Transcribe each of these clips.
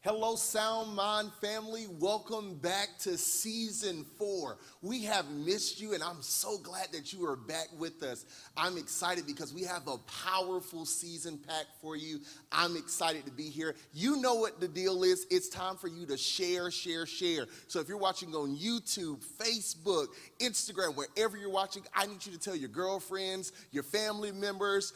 Hello, Sound Mind family. Welcome back to season 4. We have missed you, and I'm so glad that you are back with us. I'm excited because we have a powerful season packed for you. I'm excited to be here. You know what the deal is. It's time for you to share. So if you're watching on YouTube, Facebook, Instagram, wherever you're watching, I need you to tell your girlfriends, your family members,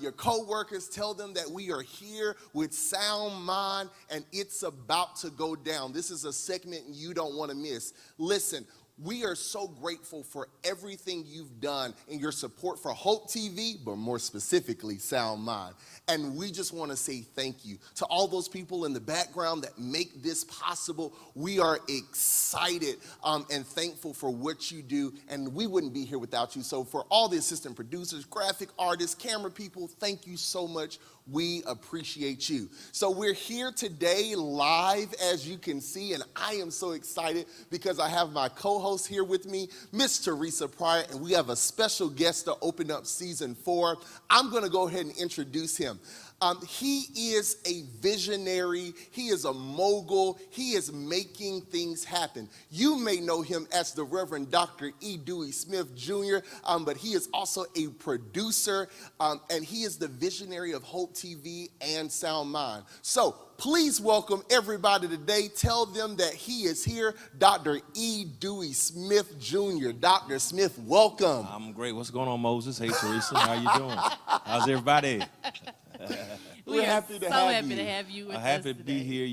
your co-workers, tell them that we are here with Sound Mind, and it's about to go down. This is a segment you don't want to miss. Listen, we are so grateful for everything you've done and your support for Hope TV, but more specifically, Sound Mind. And we just want to say thank you to all those people in the background that make this possible. We are excited and thankful for what you do, and we wouldn't be here without you. So for all the assistant producers, graphic artists, camera people, thank you so much. We appreciate you. So we're here today live, as you can see, and I am so excited because I have my co-host here with me, Miss Teresa Pryor, and we have a special guest to open up season 4. I'm going to go ahead and introduce him. He is a visionary. He is a mogul. He is making things happen. You may know him as the Reverend Dr. E. Dewey Smith Jr., but he is also a producer, and he is the visionary of Hope TV and Sound Mind. So please welcome everybody today. Tell them that he is here, Dr. E. Dewey Smith Jr. Dr. Smith, welcome. I'm great. What's going on, Moses? Hey, Teresa. How you doing? How's everybody? We're happy to have you with us happy to be here.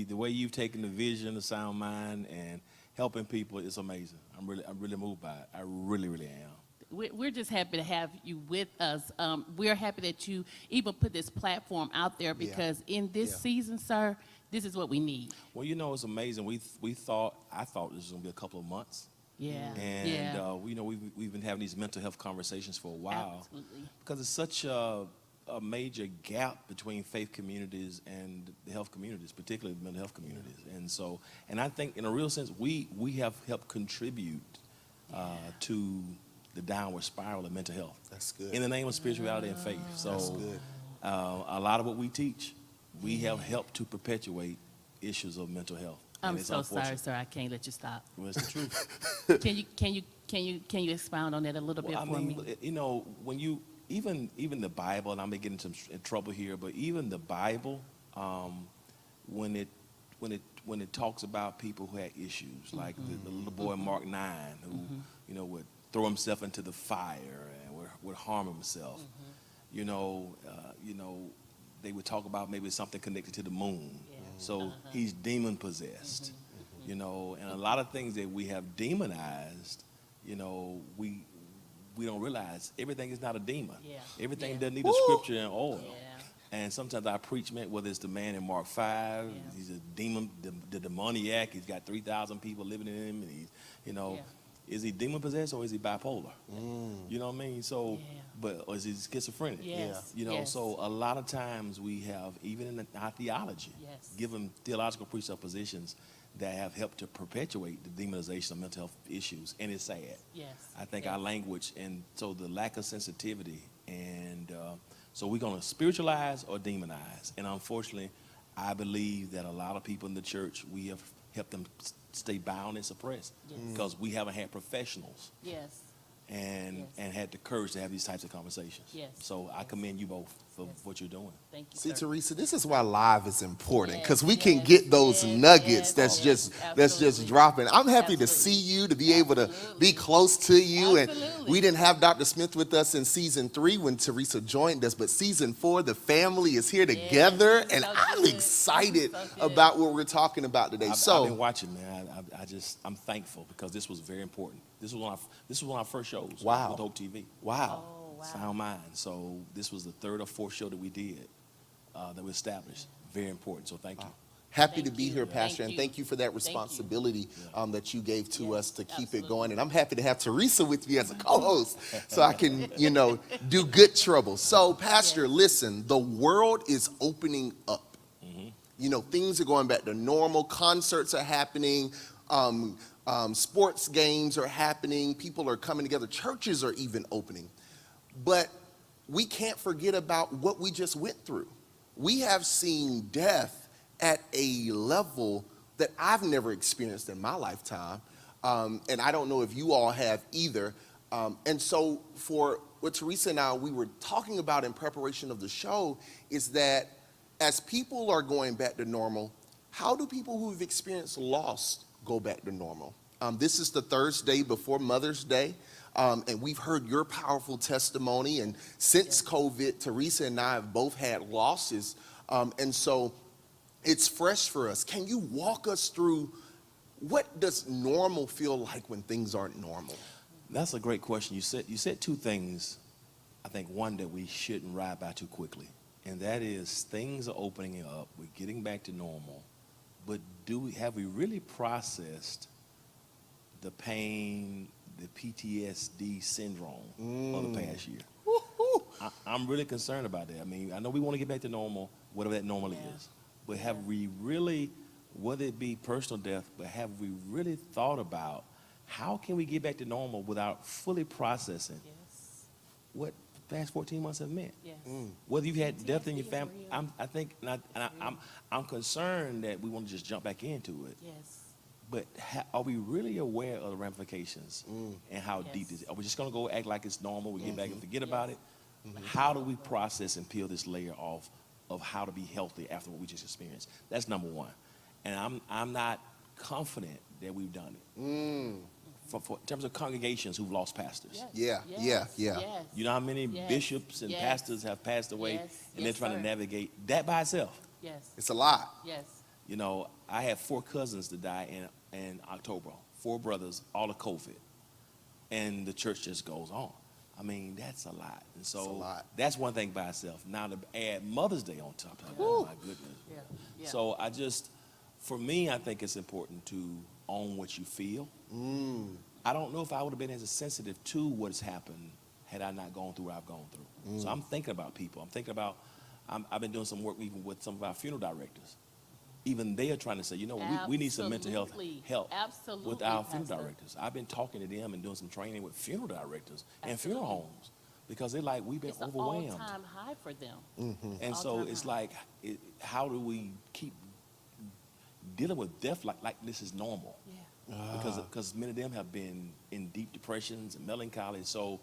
The way you've taken the vision of Sound Mind and helping people is amazing. I'm really moved by it. I really am. We're just happy to have you with us. We're happy that you even put this platform out there because in this season, sir, this is what we need. Well, you know, it's amazing. I thought this was gonna be a couple of months. Yeah. And we've been having these mental health conversations for a while. Absolutely. Because it's such a major gap between faith communities and the health communities, particularly the mental health communities. And I think in a real sense, we have helped contribute to the downward spiral of mental health. That's good. In the name of spirituality and faith. So that's good. A lot of what we teach, we have helped to perpetuate issues of mental health. I'm so sorry, sir. I can't let you stop. Well, it's the truth. Can you expound on that a little bit for me? You know, when you even the Bible, and I may get into trouble here, but even the Bible, when it talks about people who had issues, like the little boy Mark 9, who would throw himself into the fire and would harm himself. They would talk about maybe something connected to the moon. Yeah. So he's demon possessed. And a lot of things that we have demonized, we don't realize everything is not a demon. Yeah. Everything doesn't need a scripture and oil. Yeah. And sometimes I preach, whether it's the man in Mark 5, he's a demon, the demoniac, he's got 3,000 people living in him, and he's, is he demon possessed or is he bipolar? You know what I mean? So, or is he schizophrenic? Yes. So a lot of times we have, even in our theology, given theological presuppositions that have helped to perpetuate the demonization of mental health issues, and it's sad. Yes. I think our language, and so the lack of sensitivity, and so we're going to spiritualize or demonize. And unfortunately, I believe that a lot of people in the church, we have helped them stay bound and suppressed because we haven't had professionals. Yes. And had the courage to have these types of conversations. Yes. So I commend you both for what you're doing. Thank you, See, sir. Teresa, this is why live is important, because we can get those nuggets that's just dropping. I'm happy to see you, to be able to be close to you. And we didn't have Dr. Smith with us in season 3 when Teresa joined us, but season 4, the family is here together, and I'm excited about what we're talking about today. I've been watching, man. I'm thankful because this was very important. This was one of our first shows with Hope TV. Wow. Oh, wow. Sound Mind. So this was the 3rd or 4th show that we did, that we established. very important. So thank you. Happy Thank to be you. here, Pastor, Thank and you. thank you for that Thank you. responsibility that you gave to Yes, us to keep absolutely. it going. And I'm happy to have Teresa with me as a co-host so I can, do good trouble. So, Pastor, listen, the world is opening up. Things are going back to normal. Concerts are happening. Sports games are happening. People are coming together. Churches are even opening. But we can't forget about what we just went through. We have seen death at a level that I've never experienced in my lifetime. And I don't know if you all have either. And so for what Teresa and I, we were talking about in preparation of the show is that as people are going back to normal, how do people who've experienced loss go back to normal? This is the Thursday before Mother's Day. And we've heard your powerful testimony. And since COVID, Teresa and I have both had losses. And so it's fresh for us. Can you walk us through what does normal feel like when things aren't normal? That's a great question. You said two things. I think one that we shouldn't ride by too quickly, and that is things are opening up. We're getting back to normal, but have we really processed the pain, the PTSD syndrome of the past year? I'm really concerned about that. I mean, I know we want to get back to normal, whatever that normal is. But have we really, whether it be personal death, but have we really thought about how can we get back to normal without fully processing what the past 14 months have meant? Yes. Whether you've had death in your family, I'm concerned that we want to just jump back into it. Yes. But are we really aware of the ramifications and how deep this is? Are we just going to go act like it's normal, we get back and forget about it? How do we process and peel this layer off of how to be healthy after what we just experienced? That's number one. And I'm not confident that we've done it. For in terms of congregations who've lost pastors. Yeah. You know how many bishops and pastors have passed away and they're trying to navigate that by itself? Yes. It's a lot. Yes. I had 4 cousins that died in October, 4 brothers, all of COVID. And the church just goes on. I mean, that's a lot. And so that's one thing by itself. Now to add Mother's Day on top of that, oh my goodness. Yeah. So for me, I think it's important to own what you feel. I don't know if I would have been as sensitive to what's happened had I not gone through what I've gone through. So I'm thinking about people. I'm thinking about, I've been doing some work even with some of our funeral directors. Even they are trying to say, we need some mental health help with our funeral directors. I've been talking to them and doing some training with funeral directors and funeral homes because they're like, we've been overwhelmed. It's an all-time high for them. And so it's like, how do we keep dealing with death like this is normal? Because many of them have been in deep depressions and melancholy. So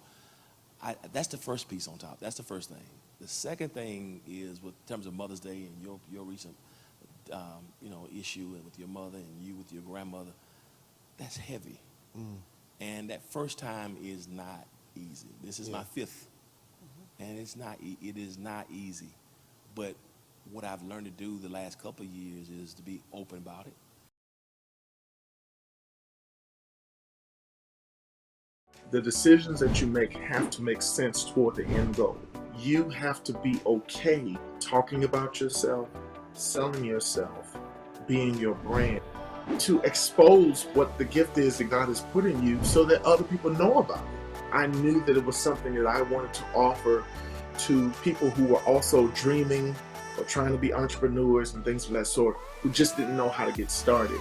that's the first piece on top. That's the first thing. The second thing is with terms of Mother's Day and your recent issue and with your mother and you with your grandmother, that's heavy. And that first time is not easy. This is my 5th. And it is not easy. But what I've learned to do the last couple of years is to be open about it. The decisions that you make have to make sense toward the end goal. You have to be okay talking about yourself, selling yourself, being your brand, to expose what the gift is that God has put in you so that other people know about it. I knew that it was something that I wanted to offer to people who were also dreaming or trying to be entrepreneurs and things of that sort, who just didn't know how to get started.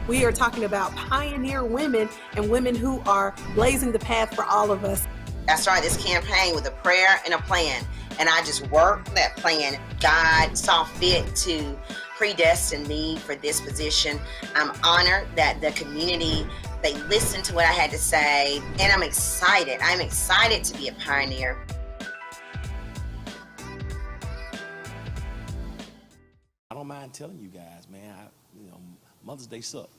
We are talking about pioneer women and women who are blazing the path for all of us. I started this campaign with a prayer and a plan, and I just worked that plan. God saw fit to predestine me for this position. I'm honored that the community They listened to what I had to say, and I'm excited. I'm excited to be a pioneer. I don't mind telling you guys, man. Mother's Day sucked.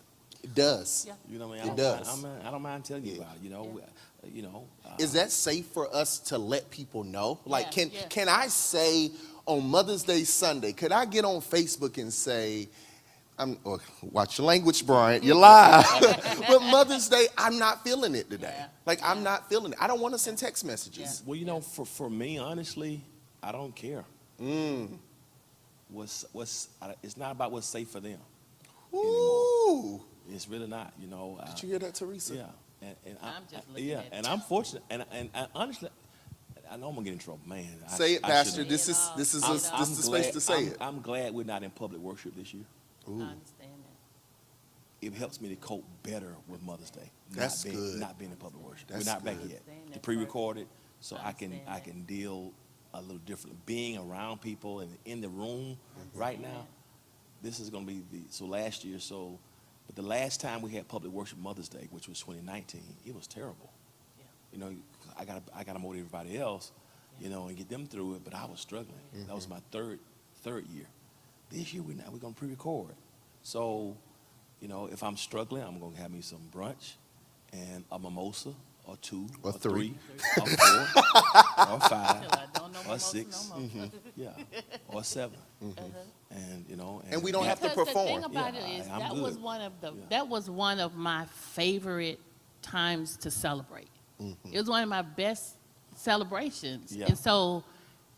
It does. Yeah. You know what I mean? It does. I don't mind telling you Yeah. about it. Is that safe for us to let people know? Like, Yeah, can I say on Mother's Day Sunday, could I get on Facebook and say, watch your language, Bryant, you're live. But Mother's Day, I'm not feeling it today. Yeah. Like, I'm not feeling it. I don't want to send text messages. Well, for me, honestly, I don't care. It's not about what's safe for them. Ooh. It's really not, Did you hear that, Teresa? Yeah, and I'm just looking yeah, at and I'm fortunate, and honestly, I know I'm gonna get in trouble, man. Say it, I Pastor. shouldn't. This is the space to say it. I'm glad we're not in public worship this year. I understand that. It helps me to cope better with Mother's Day. That's good. Not being in public worship. That's we're not back good. yet. Understand To that pre-record it, so I I can understand deal a little differently. Being around people and in the room right now, this is gonna be last year. But the last time we had public worship Mother's Day, which was 2019, it was terrible. Yeah. I gotta motivate everybody else, and get them through it. But I was struggling. That was my third year. This year we're gonna pre-record. So, if I'm struggling, I'm gonna have me some brunch and a mimosa or two Or or three. or four or five Till I don't know or mimosa six, no more. yeah, or seven, And we don't have to Because perform. The thing about Yeah, it is I'm that good. was one of Yeah. that was one of my favorite times to celebrate. It was one of my best celebrations, Yeah. and so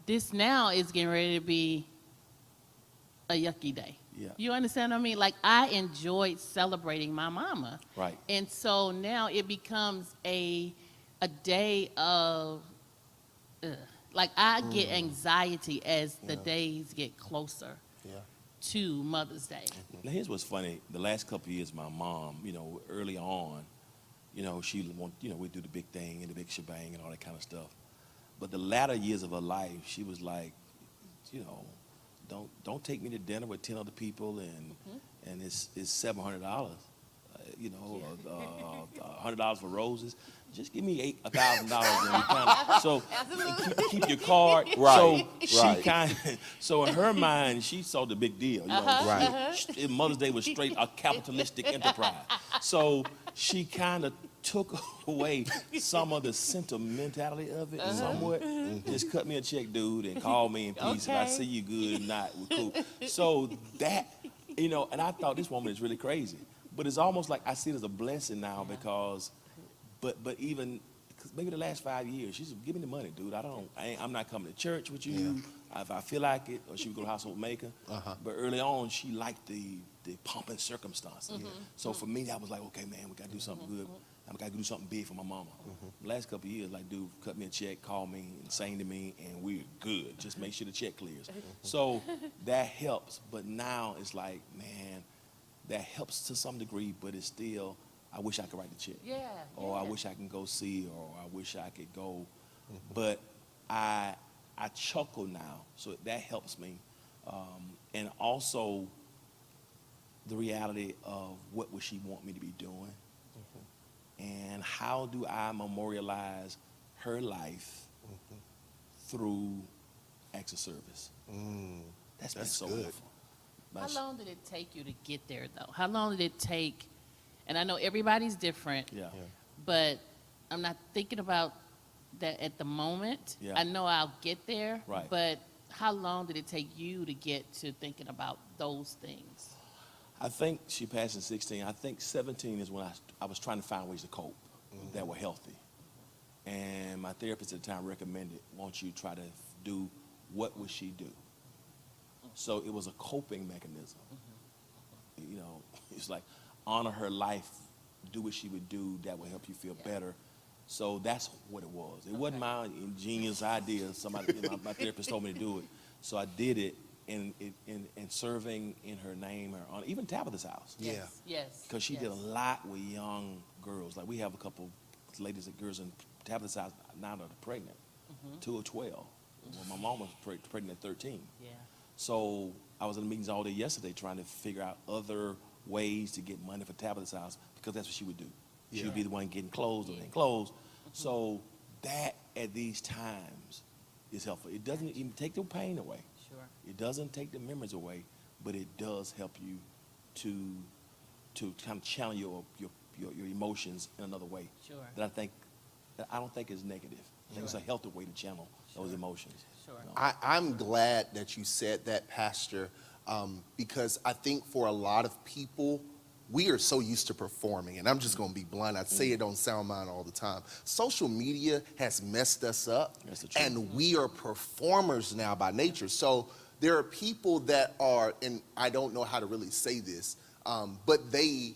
this now is getting ready to be a yucky day. Yeah. You understand what I mean? Like, I enjoyed celebrating my mama. Right. And so now it becomes a day of, like, I get anxiety as the days get closer Yeah. to Mother's Day. Now here's what's funny. The last couple of years, my mom, early on, she we do the big thing and the big shebang and all that kind of stuff. But the latter years of her life, she was like, don't take me to dinner with 10 other people and it's $700, $100 for roses. Just give me $1,000 so keep your card. Right, So right. so in her mind, she saw the big deal. Right. Mother's Day was straight a capitalistic enterprise. So she kind of took away some of the sentimentality of it somewhat. Just cut me a check, dude, and call me in peace. If I Okay. see you good or not, we're cool. So that, and I thought this woman is really crazy. But it's almost like I see it as a blessing now because, but even, cause maybe the last 5 years, she's give me the money, dude. I'm not coming to church with you. If I feel like it, or she would go to Household Maker. But early on, she liked the pomp and circumstances. So for me, that was like, okay, man, we got to do something good. I got to do something big for my mama. The last couple of years, like, dude, cut me a check, call me, and sing to me, and we're good. Just make sure the check clears. So that helps. But now it's like, man, that helps to some degree, but it's still, I wish I could write the check. Yeah. Or I wish I can go see, or I wish I could go. But I chuckle now, so that helps me. And also the reality of what would she want me to be doing, and how do I memorialize her life through acts of service. That's been so good. wonderful. How long did it take you to get there, though? How long did it take? And I know everybody's different, Yeah. but I'm not thinking about that at the moment. Yeah. I know I'll get there, Right. but how long did it take you to get to thinking about those things? I think she passed in 16. I think 17 is when I was trying to find ways to cope that were healthy. And my therapist at the time recommended, won't you try to do what would she do? So it was a coping mechanism. You know, it's like honor her life, do what she would do that would help you feel better. So that's what it was. It wasn't my ingenious idea. Somebody, my therapist told me to do it. So I did it in serving in her name, her honor, even Tabitha's house. Yeah. Yes. Because she did a lot with young girls. Like we have a couple ladies and girls in Tabitha's house now that are pregnant. 2 or 12. Well, my mom was pregnant at 13. Yeah. So I was in the meetings all day yesterday trying to figure out other ways to get money for Tabitha's house because that's what she would do. She'll be the one getting clothes or getting clothes. So that at these times is helpful. It doesn't even take the pain away. Sure. It doesn't take the memories away, but it does help you to kind of channel your emotions in another way. Sure. That I don't think is negative. I think it's a healthy way to channel those emotions. Sure. You know? I'm glad that you said that, Pastor, because I think for a lot of people, we are so used to performing, and I'm just going to be blunt. I say it on Sound Mind all the time. Social media has messed us up, That's the truth. and we are performers now by nature. So there are people that are, and I don't know how to really say this, but they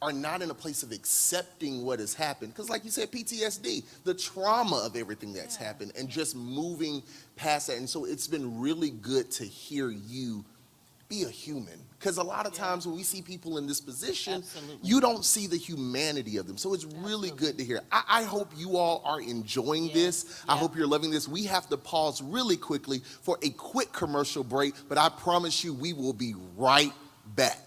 are not in a place of accepting what has happened. Because like you said, PTSD, the trauma of everything that's happened, and just moving past that. And so it's been really good to hear you be a human. Because a lot of times when we see people in this position, Absolutely. you don't see the humanity of them. So it's really good to hear. I hope you all are enjoying this. I hope you're loving this. We have to pause really quickly for a quick commercial break, but I promise you we will be right back.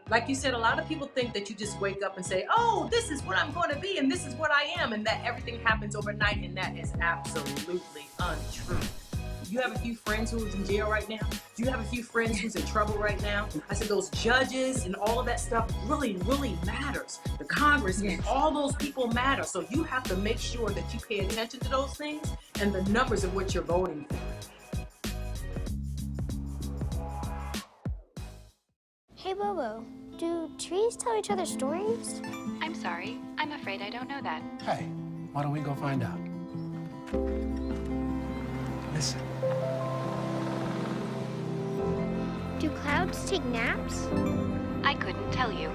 Like you said, a lot of people think that you just wake up and say, oh, this is what I'm going to be and this is what I am, and that everything happens overnight, and that is absolutely untrue. You have a few friends who's in jail right now? Do you have a few friends who's in trouble right now? I said those judges and all of that stuff really, really matters. The Congress and all those people matter. So you have to make sure that you pay attention to those things and the numbers of what you're voting for. Hey Bobo, do trees tell each other stories? I'm sorry. I'm afraid I don't know that. Hey, why don't we go find out? Listen. Do clouds take naps? I couldn't tell you.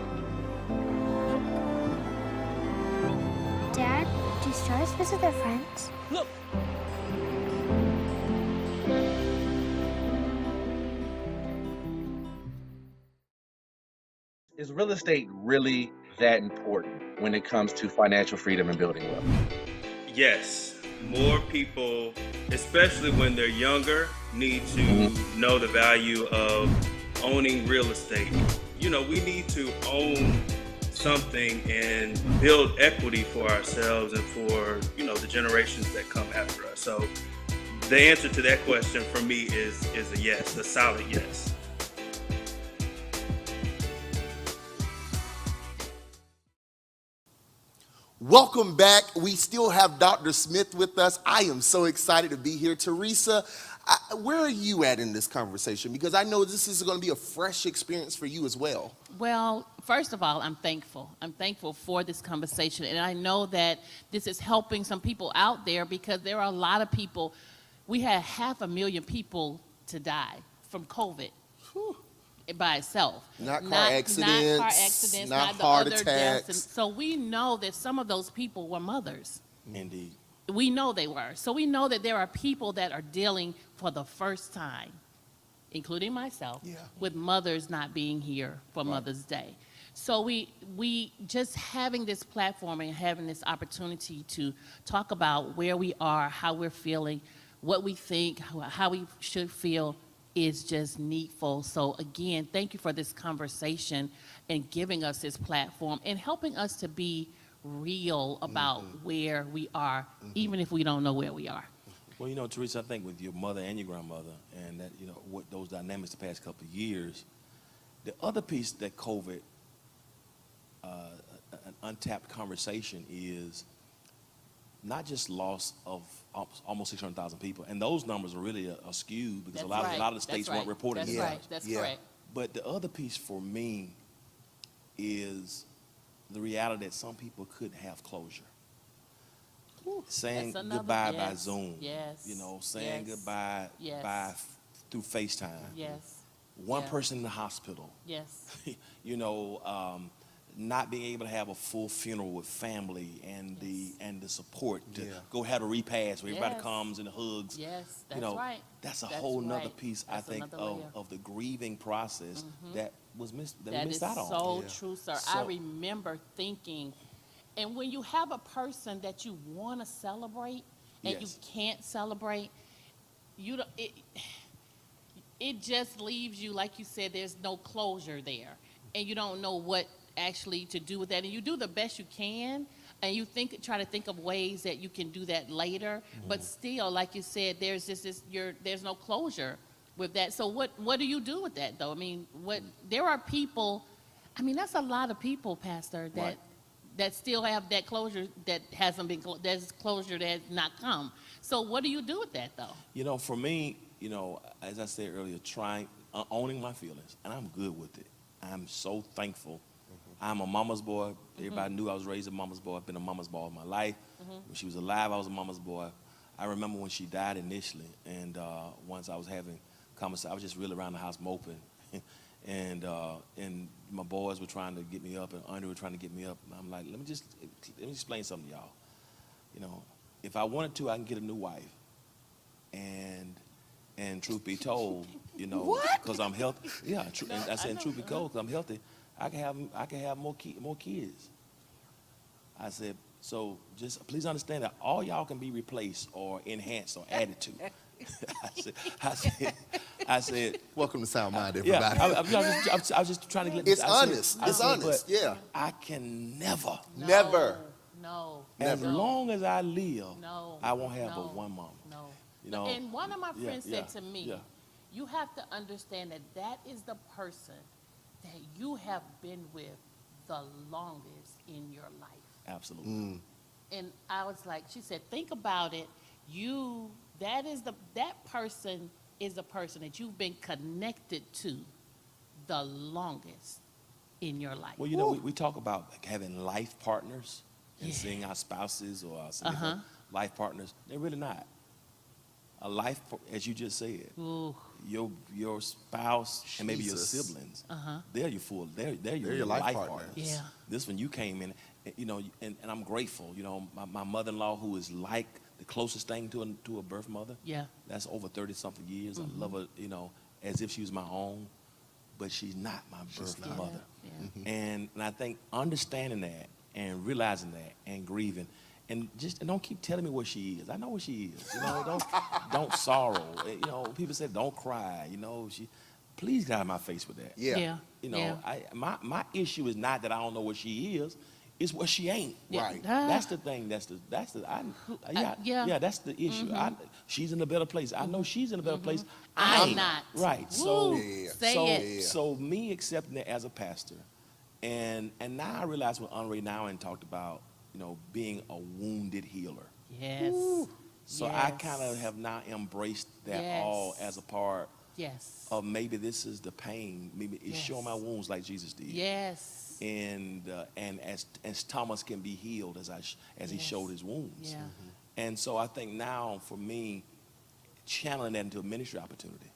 Dad, do stars visit their friends? Look! Is real estate really that important when it comes to financial freedom and building wealth? Yes, more people, especially when they're younger, need to know the value of owning real estate. You know, we need to own something and build equity for ourselves and for, you know, the generations that come after us. So the answer to that question for me is a yes, a solid yes. Welcome back. We still have Dr. Smith with us. I am so excited to be here. Teresa, where are you at in this conversation? Because I know this is going to be a fresh experience for you as well. Well, first of all, I'm thankful. I'm thankful for this conversation. And I know that this is helping some people out there, because there are a lot of people. We had 500,000 people to die from COVID. Whew. By itself. Not car accidents, not the heart other attacks. deaths. And so we know that some of those people were mothers. Indeed. We know they were. So we know that there are people that are dealing for the first time, including myself, with mothers not being here for Mother's Day. So we just having this platform and having this opportunity to talk about where we are, how we're feeling, what we think, how we should feel, is just needful. So again, thank you for this conversation and giving us this platform and helping us to be real about where we are, even if we don't know where we are. Well, you know, Teresa, I think with your mother and your grandmother, and that, you know, what those dynamics the past couple of years, the other piece that COVID, an untapped conversation, is not just loss of almost 600,000 people, and those numbers are really skewed because a lot of the states weren't reporting That's these right. numbers. That's correct. But the other piece for me is the reality that some people couldn't have closure. Saying goodbye by Zoom. Yes. You know, saying goodbye through FaceTime. Yes. One person in the hospital. Yes. You know, not being able to have a full funeral with family and the support to go have a repast where everybody comes and hugs. Yes, that's you know, right. That's a whole nother piece, That's I think, of the grieving process that was missed out on. That is so true, sir. So, I remember thinking, and when you have a person that you want to celebrate and you can't celebrate, you don't. it just leaves you, like you said, there's no closure there. And you don't know what actually to do with that. And you do the best you can, and you try to think of ways that you can do that later. But still, like you said, there's there's no closure with that. So what do you do with that, though? I mean, there are people, I mean, that's a lot of people, Pastor, that still have that closure that hasn't been, there's closure that has not come. So what do you do with that, though? You know, for me, you know, as I said earlier, owning my feelings, and I'm good with it. I'm so thankful. I'm a mama's boy. Everybody knew I was raised a mama's boy. I've been a mama's boy all my life. When she was alive, I was a mama's boy. I remember when she died initially, and once I was having conversation, I was just really around the house moping, and my boys were trying to get me up, and Andre were trying to get me up. And I'm like, let me explain something to y'all. You know, if I wanted to, I can get a new wife. And truth be told, you know, because I'm healthy. Yeah, and I said, truth be told, because I'm healthy, I can have more kids. I said, so just please understand that all y'all can be replaced or enhanced or added to. I said, welcome to Sound Mind, everybody. Yeah, I was just trying to get. It's honest. It's honest. Yeah. I can never. Never. No. As Never. long as I live, No. I won't have but one mama. No. You know. And one of my friends said to me, yeah. you have to understand that is the person that you have been with the longest in your life. Absolutely. And I was like, she said, think about it. That person is the person that you've been connected to the longest in your life. Well, you know, we talk about like having life partners and seeing our spouses or our significant life partners. They're really not. A life, as you just said, your spouse and maybe your siblings, they're your life partners. Yeah. This when you came in, you know, and I'm grateful. You know, my mother-in-law, who is like the closest thing to a birth mother. Yeah. That's over 30-something years. I love her, you know, as if she was my own, but she's not my birth mother. Yeah. And I think understanding that and realizing that and grieving. And don't keep telling me what she is. I know what she is. You know, don't sorrow. You know, people say don't cry. You know, please get out of my face with that. Yeah. You know, my issue is not that I don't know what she is. It's what she ain't. Yeah. Right. That's the thing. That's the issue. She's in a better place. I know she's in a better place. I'm not. Right. So so me accepting it as a pastor, and now I realize what Andre Nouwen talked about. You know, being a wounded healer. Yes. So I kind of have now embraced that all as a part of maybe this is the pain. Maybe it's showing my wounds like Jesus did. Yes. And as Thomas can be healed as he showed his wounds. Yeah. And so I think now for me, channeling that into a ministry opportunity.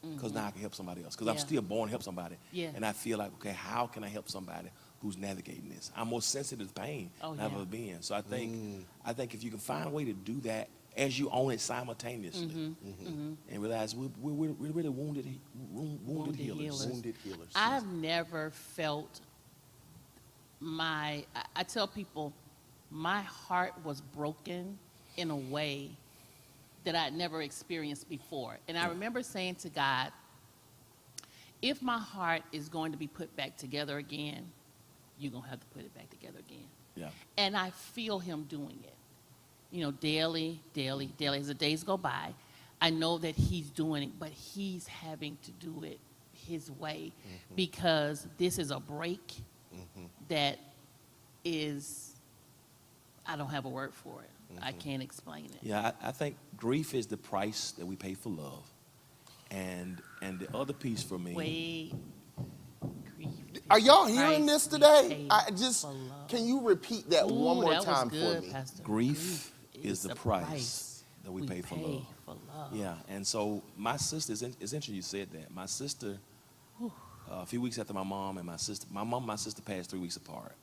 Because now I can help somebody else. Because I'm still born to help somebody. Yeah. And I feel like, okay, how can I help somebody who's navigating this? I'm more sensitive to pain than I've ever been. So I think if you can find a way to do that as you own it simultaneously, and realize we're really wounded healers. Wounded healers. I've never felt I tell people my heart was broken in a way that I'd never experienced before. And I remember saying to God, if my heart is going to be put back together again, you're going to have to put it back together again. Yeah. And I feel him doing it. You know, daily, as the days go by, I know that he's doing it, but he's having to do it his way because this is a break that is, I don't have a word for it. I can't explain it. Yeah, I think grief is the price that we pay for love. And the other piece for me. Are y'all hearing this today? Can you repeat that one more time for me? Grief is the price that we pay for love. Yeah, and so my sister, it's interesting you said that. My sister, a few weeks after my mom and my sister passed 3 weeks apart.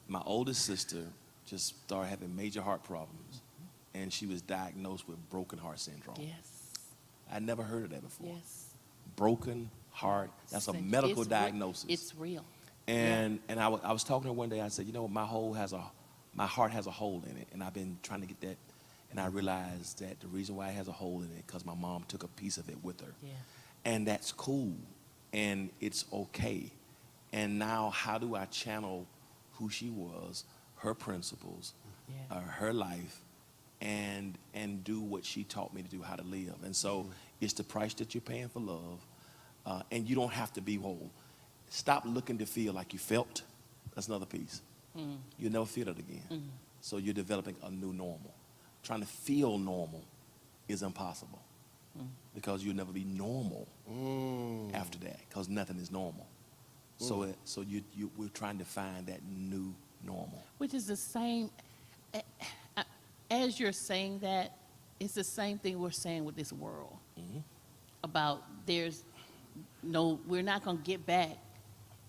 My oldest sister just started having major heart problems, and she was diagnosed with broken heart syndrome. Yes. I never heard of that before. Yes. Broken heart, that's a medical diagnosis. It's real. And I was talking to her one day, I said, you know, my heart has a hole in it, and I've been trying to get that. And I realized that the reason why it has a hole in it because my mom took a piece of it with her. Yeah. And that's cool. And it's okay. And now how do I channel who she was, her principles, her life, and do what she taught me to do, how to live. And so it's the price that you're paying for love. And you don't have to be whole. Stop looking to feel like you felt. That's another piece. You'll never feel it again. So you're developing a new normal. Trying to feel normal is impossible because you'll never be normal after that because nothing is normal. So we're trying to find that new normal. Which is the same, as you're saying that, it's the same thing we're saying with this world. About we're not going to get back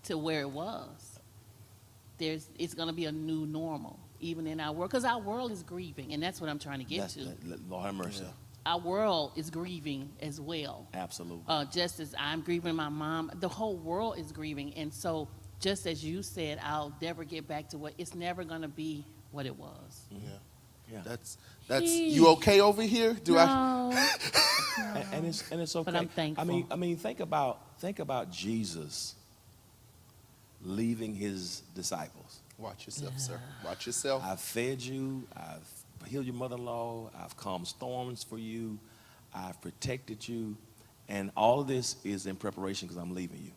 to where it was. It's going to be a new normal, even in our world, because our world is grieving, and that's what I'm trying to get to. Lord have mercy. Our world is grieving as well. Absolutely. Just as I'm grieving my mom, the whole world is grieving, and so just as you said, I'll never get back to it's never going to be what it was. Yeah. That's you okay over here? No. And it's okay. But I'm thankful. I mean, think about Jesus leaving his disciples. Watch yourself, sir. Watch yourself. I've fed you. I've healed your mother-in-law. I've calmed storms for you. I've protected you. And all of this is in preparation because I'm leaving you.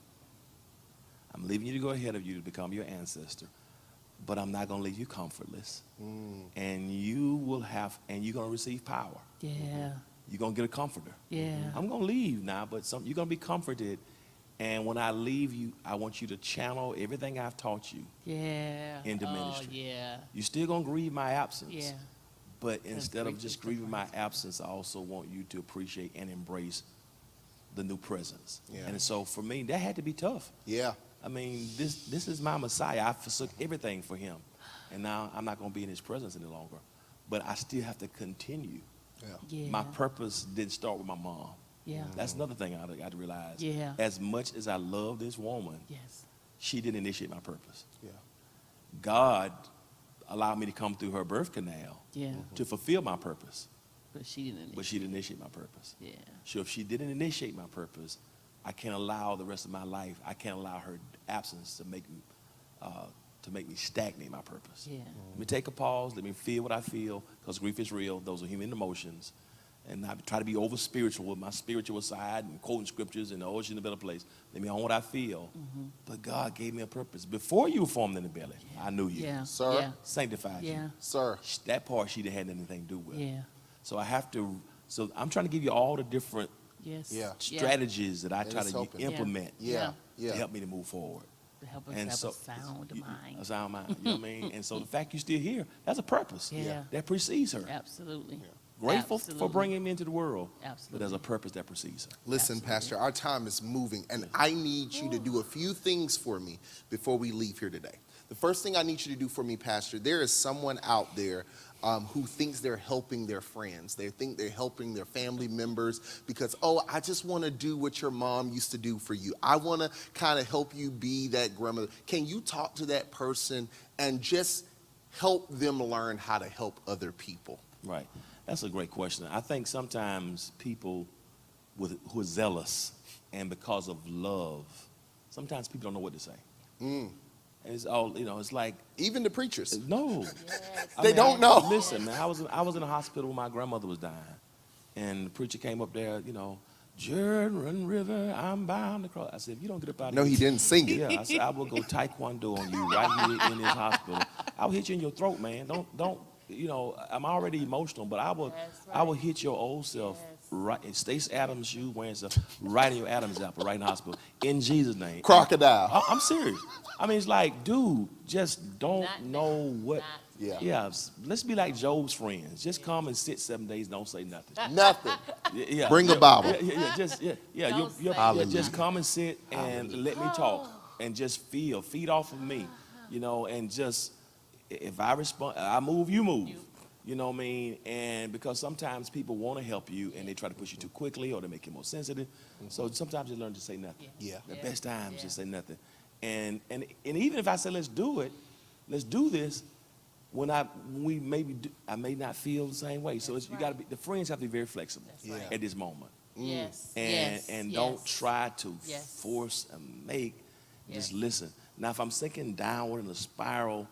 I'm leaving you to go ahead of you to become your ancestor. But I'm not going to leave you comfortless. And you're going to receive power. Yeah. You're going to get a comforter. Yeah. I'm going to leave now, but you're going to be comforted. And when I leave you, I want you to channel everything I've taught you into ministry. Yeah. You're still going to grieve my absence. Yeah. But instead of just grieving my absence, I also want you to appreciate and embrace the new presence. Yeah. And so for me, that had to be tough. Yeah. I mean, this is my Messiah. I forsook everything for him. And now I'm not going to be in his presence any longer. But I still have to continue. Yeah. My purpose didn't start with my mom. Yeah. That's another thing I realized. Yeah. As much as I love this woman, she didn't initiate my purpose. Yeah. God allowed me to come through her birth canal to fulfill my purpose. But she didn't initiate my purpose. Yeah. So if she didn't initiate my purpose, I can't allow the rest of my life, I can't allow her absence to make me stagnate my purpose. Yeah. Let me take a pause. Let me feel what I feel, because grief is real. Those are human emotions. And I try to be over spiritual with my spiritual side and quoting scriptures and always in a better place. Let me own what I feel. But God gave me a purpose. Before you were formed in the belly, I knew you. Yeah. Sir. Yeah. Sanctified you. Sir. That part she didn't have anything to do with. Yeah. So I'm trying to give you all the different strategies that I try to implement to help me to move forward. To help us have a sound mind. A sound mind, you know what I mean? And so the fact you're still here, that's a purpose that precedes her. Absolutely. Grateful for bringing me into the world, Absolutely. but there's a purpose that precedes her. Listen, Pastor, our time is moving, and I need you to do a few things for me before we leave here today. The first thing I need you to do for me, Pastor, there is someone out there who thinks they're helping their friends. They think they're helping their family members because, I just want to do what your mom used to do for you. I want to kind of help you be that grandmother. Can you talk to that person and just help them learn how to help other people? Right. That's a great question. I think sometimes people who are zealous and because of love, sometimes people don't know what to say. And it's all, it's like. Even the preachers. No. They don't know. Listen, man, I was in a hospital when my grandmother was dying. And the preacher came up there, Jordan River, I'm bound to cross. I said, if you don't get up out of here. No, he didn't sing it. Yeah, I said, I will go taekwondo on you right here in this hospital. I'll hit you in your throat, man. Don't. I'm already emotional, but I will hit your old self right in Stacey Adams' shoe wearing stuff right in your Adam's apple, right in the hospital, in Jesus' name. Crocodile. I'm serious. I mean, it's like, dude, just don't know what. Yeah. Let's be like Job's friends. Just come and sit 7 days, don't say nothing. Nothing. Yeah. Bring a Bible. Just come and sit and let me talk and just feed off of me, and just. If I respond, I move, you move. You know what I mean? And because sometimes people want to help you and they try to push you too quickly or they make you more sensitive. So sometimes you learn to say nothing. The best times to say nothing. And even if I say, let's do this, I may not feel the same way. So you got to be, the friends have to be very flexible at this moment. Yes. And don't try to force and make. Just listen. Now, if I'm sinking downward in a spiral,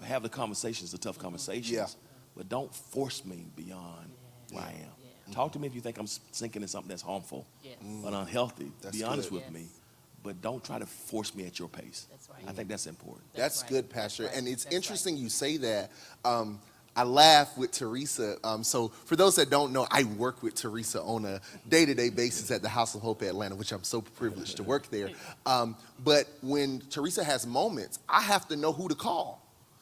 have the conversations, the tough conversations, but don't force me beyond where I am. Talk to me if you think I'm sinking in something that's harmful but unhealthy. Be honest with me. But don't try to force me at your pace. That's right. I think that's important. That's good, Pastor. And it's interesting you say that. I laugh with Teresa. So for those that don't know, I work with Teresa on a day-to-day basis at the House of Hope Atlanta, which I'm so privileged to work there. But when Teresa has moments, I have to know who to call,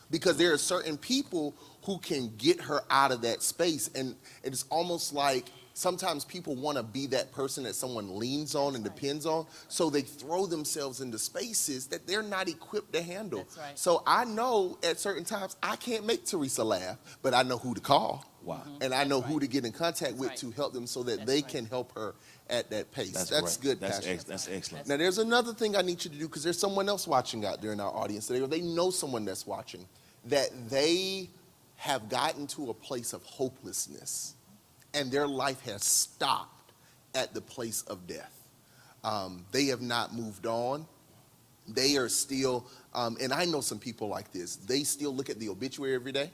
because there are certain people who can get her out of that space. And it's almost like sometimes people want to be that person that someone leans on and depends on, so they throw themselves into spaces that they're not equipped to handle. That's right. So I know at certain times I can't make Teresa laugh, but I know who to call. Wow. And I know who to get in contact with to help them so that they can help her at that pace. That's good, Pastor. That's excellent. Now, there's another thing I need you to do, because there's someone else watching out there in our audience today, or they know someone that's watching, that they have gotten to a place of hopelessness and their life has stopped at the place of death. They have not moved on. They are still, and I know some people like this, they still look at the obituary every day.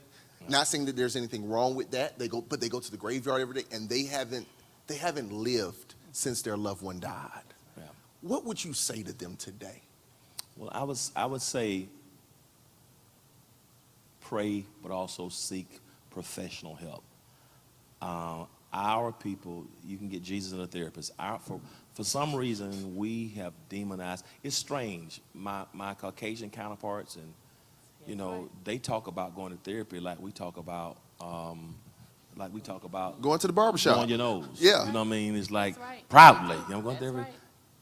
Not saying that there's anything wrong with that. But they go to the graveyard every day, and they haven't lived since their loved one died. Yeah. What would you say to them today? Well, I would say pray, but also seek professional help. Our people, you can get Jesus and a therapist. For some reason, we have demonized. It's strange. My Caucasian counterparts, and they talk about going to therapy like we talk about Going to the barbershop. Blowing your nose. Yeah. You know what I mean? It's like right. proudly. I'm going to therapy. Right.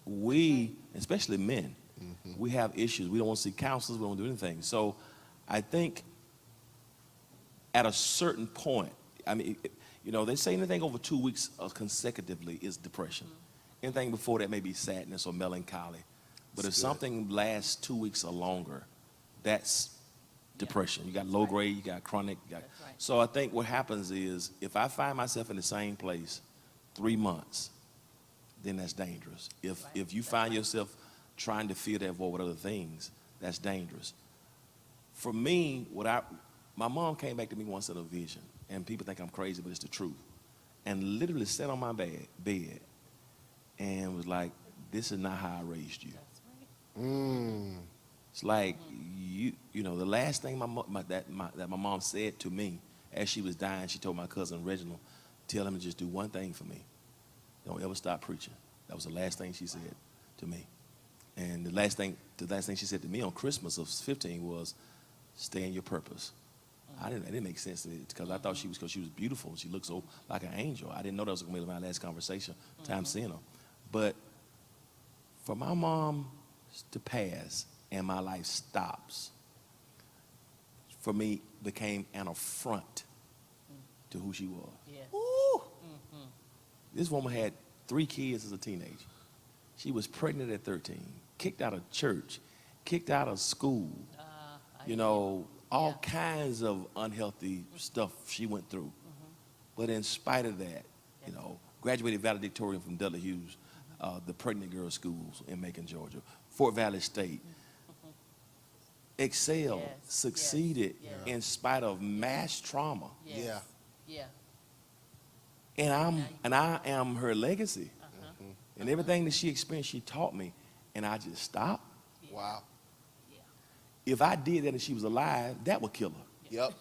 We, especially men, we have issues. We don't want to see counselors. We don't want to do anything. So I think at a certain point, they say anything over 2 weeks consecutively is depression. Anything before that may be sadness or melancholy. But if something lasts 2 weeks or longer, that's depression. You got low grade, you got chronic. So I think what happens is, if I find myself in the same place 3 months, then that's dangerous. If you find yourself trying to fill that void with other things, that's dangerous. For me, my mom came back to me once in a vision, and people think I'm crazy, but it's the truth. And literally sat on my bed and was like, "This is not how I raised you." That's right. It's like the last thing that my mom said to me as she was dying, she told my cousin Reginald, "Tell him to just do one thing for me. Don't ever stop preaching." That was the last thing she said to me. And the last thing she said to me on Christmas of 15 was, "Stay in your purpose." It didn't make sense to me, because I thought because she was beautiful. She looked so like an angel. I didn't know that was going to be my last conversation, time seeing her. But for my mom to pass and my life stops, for me, became an affront to who she was. Yes. This woman had 3 kids as a teenager. She was pregnant at 13, kicked out of church, kicked out of school, all kinds of unhealthy stuff she went through. But in spite of that, graduated valedictorian from Dudley Hughes, the pregnant girls' schools in Macon, Georgia, Fort Valley State. Excelled, succeeded in spite of mass trauma. Yeah. And I am her legacy. And everything that she experienced, she taught me, and I just stopped. Wow. If I did that and she was alive, that would kill her. Yep.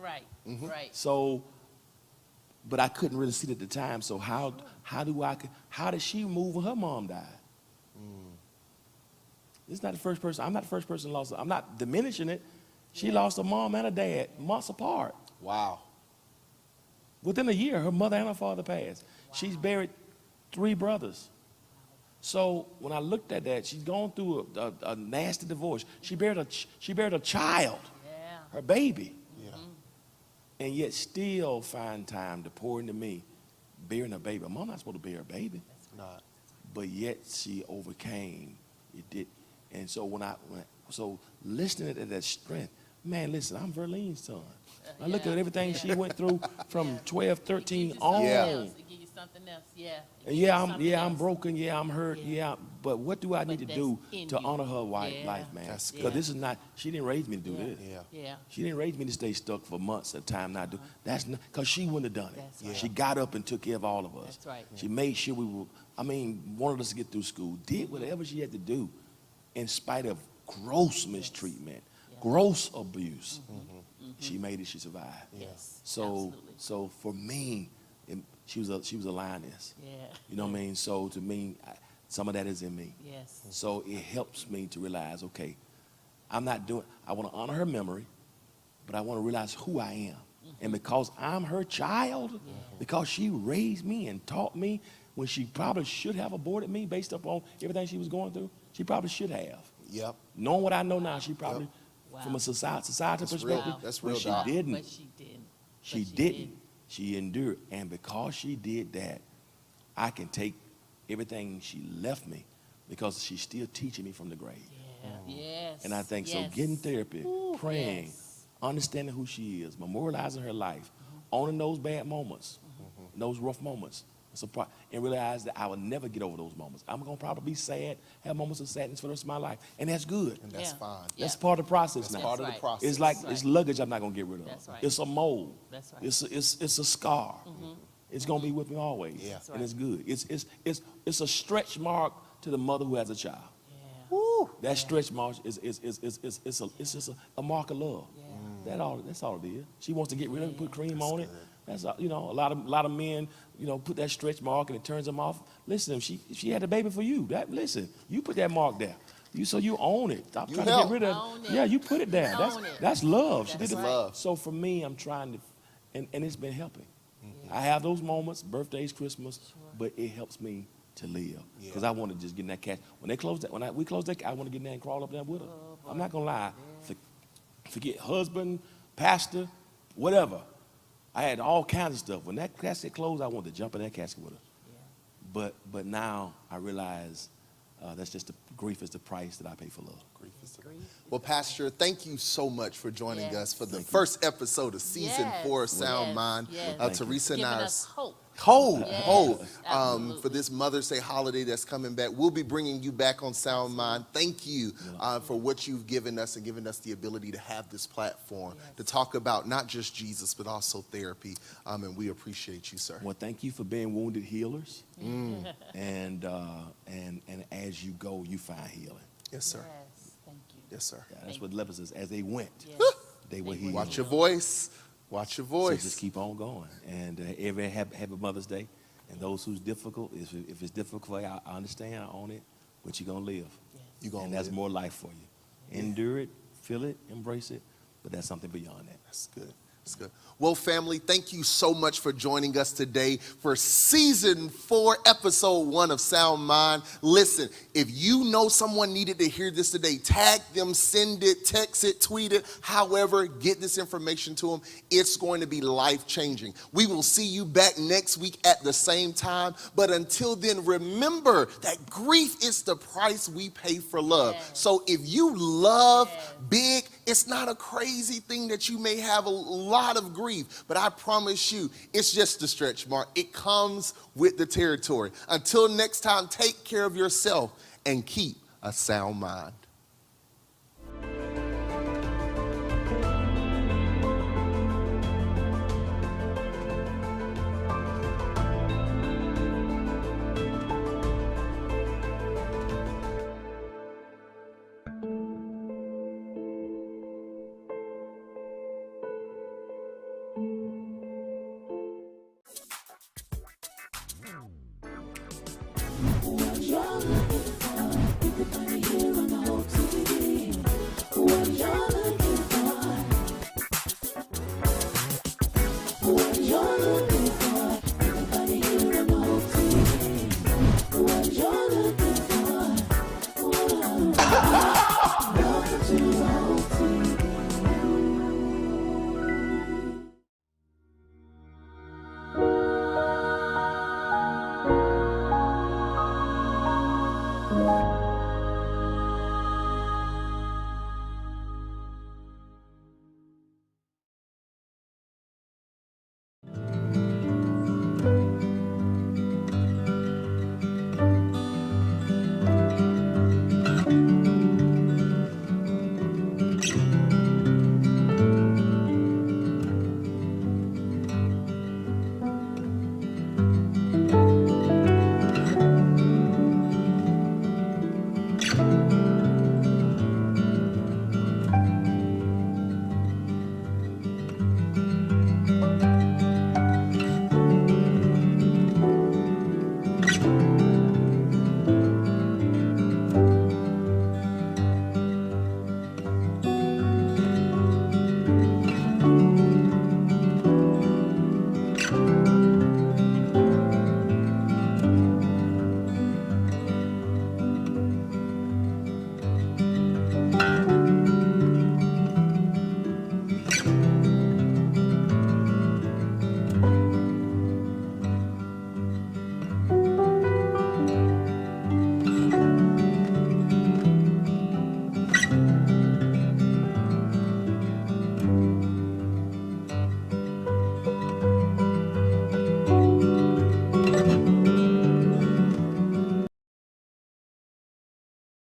Right. Right. So, but I couldn't really see it at the time. So how did she move when her mom died? This is not the first person. I'm not the first person lost. I'm not diminishing it. She lost a mom and a dad months apart. Wow. Within a year, her mother and her father passed. Wow. She's buried 3 brothers. So when I looked at that, she's gone through a nasty divorce. She buried a child, her baby, and yet still find time to pour into me, bearing a baby. Mom not supposed to bear a baby, not. But yet she overcame. It did, and so so listening to that strength, man, listen, I'm Verlene's son. I look at everything she went through from 12, 13 on. It give you something else, And I'm broken, I'm hurt, but what do I need to do to honor her life, man? Because this is not, she didn't raise me to do this. She didn't raise me to stay stuck for months at a time, not do. That's not, because she wouldn't have done it. She got up and took care of all of us. That's right. She made sure we were, wanted us to get through school, did whatever she had to do in spite of gross mistreatment, gross abuse. She made it, she survived. Yes. So for me, she was a lioness. You know what I mean? So to me, some of that is in me. Yes. So it helps me to realize, okay, I want to honor her memory, but I want to realize who I am. And because I'm her child, because she raised me and taught me when she probably should have aborted me based upon everything she was going through, she probably should have. Yep. Knowing what I know now, she probably, from a society perspective, that's real. She didn't. But she didn't. She didn't. She endured. And because she did that, I can take everything she left me because she's still teaching me from the grave. Yes. And I think so getting therapy, praying, understanding who she is, memorializing her life, owning those bad moments, those rough moments, and realize that I will never get over those moments. I'm going to probably be sad, have moments of sadness for the rest of my life. And that's good. And that's fine. That's part of the process That's now. part of the process. It's like it's luggage I'm not going to get rid of. That's right. It's a mold. That's right. It's a scar. It's going to be with me always. And it's good. It's a stretch mark to the mother who has a child. That stretch mark is just a mark of love. That's all it is. She wants to get rid of it, put cream on it. That's a lot of men, put that stretch mark and it turns them off. Listen, she had a baby for you. Listen, you put that mark there. You own it. Stop trying to get rid of it. Yeah, you put it there. That's love. She did it. Love. So for me, I'm trying to, and it's been helping. I have those moments, birthdays, Christmas, but it helps me to live because I want to just get in that cash. When we close that, I want to get in there and crawl up there with her. I'm not gonna lie. Forget husband, pastor, whatever. I had all kinds of stuff. When that casket closed, I wanted to jump in that casket with her. But now I realize that's just grief is the price that I pay for love. Grief is the Well, Pastor, thank you so much for joining us for the first episode of season 4 of Sound Mind. Teresa and I. Hope for this Mother's Day holiday that's coming back. We'll be bringing you back on Sound Mind. Thank you for what you've given us and given us the ability to have this platform to talk about not just Jesus, but also therapy. And we appreciate you, sir. Well, thank you for being wounded healers. And as you go, you find healing. Yes, sir. Yes, thank you. Yes, sir. That's what lepers says. As they went, they were healed. Watch your voice. Watch your voice. So just keep on going. And every happy Mother's Day. And those who's difficult, if it's difficult for you, I understand, I own it, but you're going to live. You're gonna and that's live. more life for you. Endure it, feel it, embrace it, but that's something beyond that. That's good. That's good. Well, family, thank you so much for joining us today for season 4, episode 1 of Sound Mind. Listen, if you know someone needed to hear this today, tag them, send it, text it, tweet it, however, get this information to them. It's going to be life-changing. We will see you back next week at the same time. But until then, remember that grief is the price we pay for love. So if you love big, it's not a crazy thing that you may have a lot of grief, but I promise you, it's just a stretch mark. It comes with the territory. Until next time, take care of yourself and keep a sound mind.